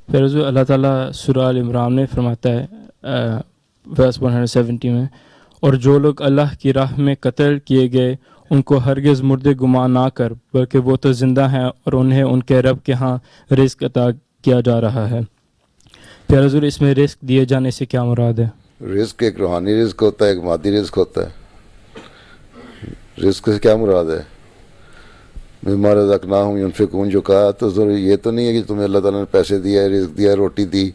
پھر حضور اللہ تعالیٰ سورہ آل عمران میں فرماتا ہے ورس 170 میں، اور جو لوگ اللہ کی راہ میں قتل کیے گئے ان کو ہرگز مردے گمان نہ کر، بلکہ وہ تو زندہ ہیں اور انہیں ان کے رب کے ہاں رزق عطا کیا جا رہا ہے۔ پھر حضور اس میں رزق دیے جانے سے کیا مراد ہے؟ رزق ایک روحانی رزق ہوتا ہے، ایک مادی رزق ہوتا ہے۔ رزق سے کیا مراد ہے؟ مما رزقناہم ینفقون جو کہا، تو ضروری یہ تو نہیں ہے کہ تمہیں اللہ تعالیٰ نے پیسے دیا، رزق دیا، روٹی دی،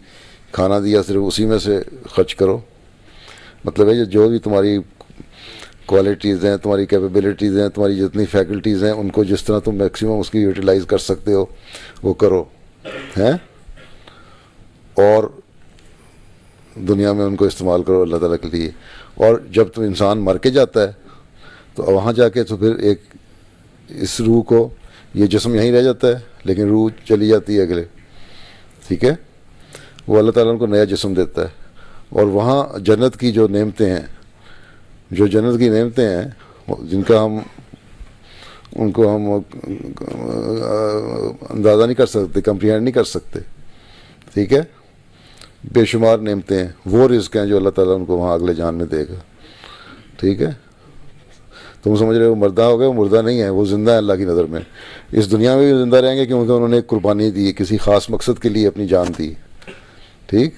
کھانا دیا، صرف اسی میں سے خرچ کرو۔ مطلب ہے جو بھی تمہاری کوالٹیز ہیں، تمہاری کیپیبلٹیز ہیں، تمہاری جتنی فیکلٹیز ہیں، ان کو جس طرح تم میکسیمم اس کی یوٹیلائز کر سکتے ہو وہ کرو، ہیں، اور دنیا میں ان کو استعمال کرو اللہ تعالیٰ کے لیے۔ اور جب تو انسان مر کے جاتا ہے تو وہاں جا کے تو پھر ایک اس روح کو، یہ جسم یہیں رہ جاتا ہے لیکن روح چلی جاتی ہے اگلے، ٹھیک ہے، وہ اللہ تعالیٰ ان کو نیا جسم دیتا ہے، اور وہاں جنت کی جو نعمتیں ہیں، جو جنت کی نعمتیں ہیں جن کا ان کو ہم اندازہ نہیں کر سکتے، کمپریہینڈ نہیں کر سکتے، ٹھیک ہے، بے شمار نعمتیں ہیں، وہ رزق ہیں جو اللہ تعالیٰ ان کو وہاں اگلے جان میں دے گا، ٹھیک ہے۔ تم سمجھ رہے ہو مردہ ہو گئے، وہ مردہ نہیں ہے، وہ زندہ ہے اللہ کی نظر میں۔ اس دنیا میں بھی زندہ رہیں گے کیونکہ انہوں نے ایک قربانی دی، کسی خاص مقصد کے لیے اپنی جان دی، ٹھیک،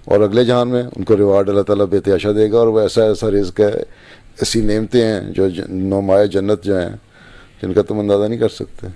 اور اگلے جہان میں ان کو ریوارڈ اللہ تعالیٰ بے تحاشا دے گا، اور وہ ایسا ایسا رزق ہے، ایسی نعمتیں ہیں جو نمایاں جنت جو ہیں جن کا تم اندازہ نہیں کر سکتے۔